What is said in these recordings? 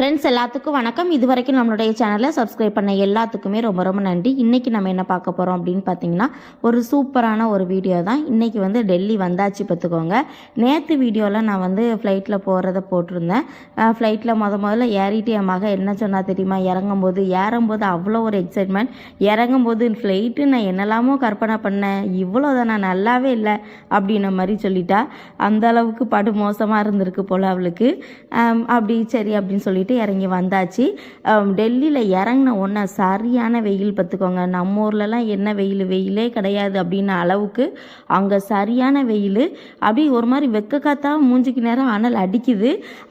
Friends எல்லாத்துக்கும் வணக்கம். இது வரைக்கும் நம்மளுடைய சேனலை சப்ஸ்கிரைப் பண்ண எல்லாத்துக்குமே ரொம்ப ரொம்ப நன்றி. இன்றைக்கி நம்ம என்ன பார்க்க போகிறோம் அப்படின்னு பார்த்தீங்கன்னா, ஒரு சூப்பரான ஒரு வீடியோ தான். இன்றைக்கி வந்து டெல்லி வந்தாச்சு பார்த்துக்கோங்க. நேற்று வீடியோவில் நான் வந்து ஃப்ளைட்டில் போகிறத போட்டிருந்தேன். ஃப்ளைட்டில் முதல்ல ஏறிட்டு என் மக என்ன சொன்னால் தெரியுமா, ஏறும்போது அவ்வளோ ஒரு எக்ஸைட்மெண்ட். இறங்கும்போது ஃப்ளைட்டு நான் என்னெல்லாமோ கற்பனை பண்ணேன், இவ்வளோதான் நான் நல்லாவே இல்லை அப்படின்ன மாதிரி சொல்லிட்டா. அந்த அளவுக்கு படு மோசமாக இருந்திருக்கு போல் அவளுக்கு. அப்படி சரி அப்படின்னு சொல்லிட்டு இறங்கி வந்தாச்சு. டெல்லியில் இறங்கின உடனே சரியான வெயில் பார்த்துக்கோங்க. நம்ம ஊர்லலாம் என்ன வெயிலே கிடையாது அப்படின்ன அளவுக்கு அங்கே சரியான வெயில். அப்படி ஒரு மாதிரி வெக்க காத்தா மூஞ்சிக்கு நேரம் அனல் அடிக்குது.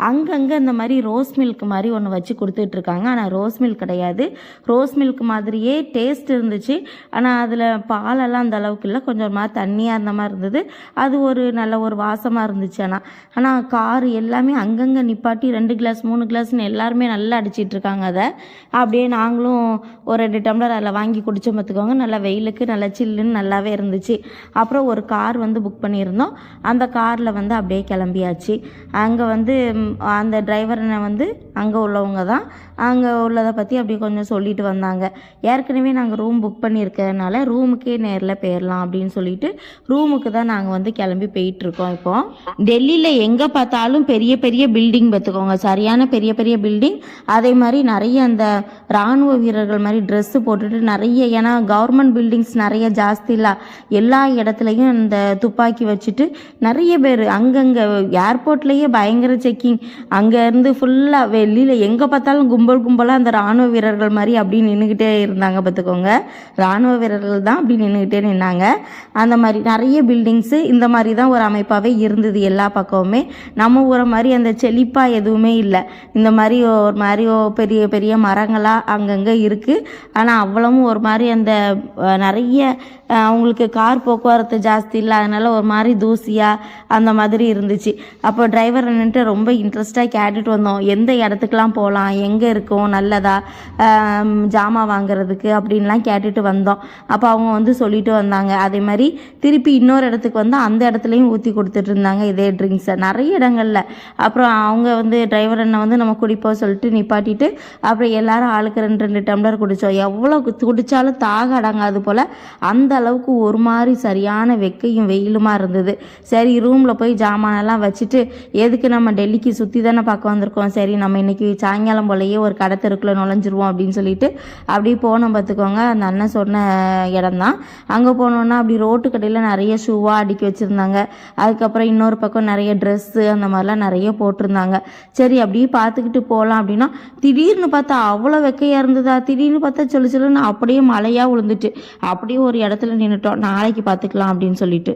அங்கங்கே இந்த மாதிரி ரோஸ் மில்க் மாதிரி ஒன்று வச்சு கொடுத்துட்ருக்காங்க. ஆனால் ரோஸ் மில்க் கிடையாது. ரோஸ் மில்க் மாதிரியே டேஸ்ட் இருந்துச்சு. ஆனால் அதில் பாலெல்லாம் அந்த அளவுக்கு இல்லை, கொஞ்சம் மாதிரி தண்ணியாக இருந்த மாதிரி இருந்தது. அது ஒரு நல்ல ஒரு வாசமாக இருந்துச்சு. ஆனால் கார் எல்லாமே அங்கங்கே நிப்பாட்டி 2 கிளாஸ் 3 கிளாஸ்னு எல்லாருமே நல்லா அடிச்சிட்ருக்காங்க. அதை அப்படியே நாங்களும் ஒரு 2 டம்ளர் அதில் வாங்கி குடித்தோம் பார்த்துக்கோங்க. நல்லா வெயிலுக்கு நல்லா சில்லுன்னு நல்லாவே இருந்துச்சு. அப்புறம் ஒரு கார் வந்து புக் பண்ணியிருந்தோம். அந்த காரில் வந்து அப்படியே கிளம்பியாச்சு. அங்கே வந்து அந்த டிரைவரனை வந்து அங்கே உள்ளவங்க தான், அங்கே உள்ளதை பற்றி அப்படியே கொஞ்சம் சொல்லிட்டு வந்தாங்க. ஏற்கனவே நாங்கள் ரூம் புக் பண்ணியிருக்கிறதுனால ரூமுக்கே நேரில் போயிடலாம் அப்படின்னு சொல்லிட்டு ரூமுக்கு தான் நாங்கள் வந்து கிளம்பி போயிட்டுருக்கோம். இப்போ டெல்லியில் எங்கே பார்த்தாலும் பெரிய பெரிய பில்டிங் பார்த்துக்கோங்க, சரியான பெரிய பெரிய பில்டிங். அதே மாதிரி நிறைய அந்த இராணுவ வீரர்கள் மாதிரி ட்ரெஸ்ஸு போட்டுட்டு நிறைய, ஏன்னா கவர்மெண்ட் பில்டிங்ஸ் நிறைய ஜாஸ்தி இல்லை, எல்லா இடத்துலையும் இந்த துப்பாக்கி வச்சுட்டு நிறைய பேர் அங்கங்கே ஏர்போர்ட்லேயே பயங்கர செக்கிங். அங்கேருந்து ஃபுல்லாக வெளியில் எங்கே பார்த்தாலும் கும்பலாக அந்த இராணுவ வீரர்கள் மாதிரி அப்படி நின்றுக்கிட்டே இருந்தாங்க பார்த்துக்கோங்க. இராணுவ வீரர்கள் தான் அப்படி நின்றுக்கிட்டே நின்னாங்க. அந்த மாதிரி நிறைய பில்டிங்ஸு இந்த மாதிரி தான் ஒரு அமைப்பாகவே இருந்தது எல்லா பக்கமுமே. நம்ம ஊரை மாதிரி அந்த செழிப்பாக எதுவுமே இல்லை. இந்த மாதிரி ஒரு மாதிரி பெரிய பெரிய மரங்களாக அங்கங்கே இருக்குது. ஆனால் அவ்வளவும் ஒரு மாதிரி அந்த நிறைய அவங்களுக்கு கார் போக்குவரத்து ஜாஸ்தி இல்லை, அதனால் ஒரு மாதிரி தூசியாக அந்த மாதிரி இருந்துச்சு. அப்போ டிரைவர் நின்றுட்டு ரொம்ப இன்ட்ரெஸ்டாக கேட்டுட்டு வந்தோம், எந்த இடத்துக்கெலாம் போகலாம், எங்கே இருக்கும் நல்லதா ஜாமான் வாங்குறதுக்கு அப்படின்லாம் கேட்டுட்டு வந்தோம். அப்போ அவங்க வந்து சொல்லிட்டு வந்தாங்க. அதே மாதிரி திருப்பி இன்னொரு இடத்துக்கு வந்து அந்த இடத்துலையும் ஊற்றி கொடுத்துட்டு இருந்தாங்க இதே ட்ரிங்க்ஸை நிறைய இடங்களில். அப்புறம் அவங்க வந்து டிரைவர் அண்ணன் வந்து நம்ம குடிப்போம் சொல்லிட்டு நிப்பாட்டிட்டு அப்புறம் எல்லாரும் ஆளுக்கு 2 டம்ளர் குடித்தோம். எவ்வளோ குடித்தாலும் தாக அடங்காது போல் அந்த அளவுக்கு ஒரு மாதிரி சரியான வெக்கையும் வெயிலுமா இருந்தது. சரி ரூமில் போய் ஜாமானெல்லாம் வச்சுட்டு எதுக்கு நம்ம டெல்லிக்கு சுற்றி தானே பார்க்க வந்திருக்கோம், சரி நம்ம இன்றைக்கி சாயங்காலம் போலையே ஒரு கடை தெருக்குள்ளே நுழைஞ்சிருவோம் அப்படின்னு சொல்லிட்டு அப்படி போனோம் பார்த்துக்கோங்க. அந்த அண்ணன் சொன்ன இடம் தான். அங்கே போனோன்னா அப்படி ரோட்டு கடையில் நிறைய ஷூவாக அடுக்கி வச்சுருந்தாங்க. அதுக்கப்புறம் இன்னொரு பக்கம் நிறைய ட்ரெஸ்ஸு அந்த மாதிரிலாம் நிறைய போட்டிருந்தாங்க. சரி அப்படியே பார்த்துக்கிட்டு போகலாம் அப்படின்னா திடீர்னு பார்த்தா அவ்வளோ வெக்கையாக இருந்ததா, திடீர்னு பார்த்தா சொல்லுன்னு அப்படியே மழையாக விழுந்துட்டு அப்படியே ஒரு இடத்துல நின்றுட்டோம். நாளைக்கு பார்த்துக்கலாம் அப்படின்னு சொல்லிட்டு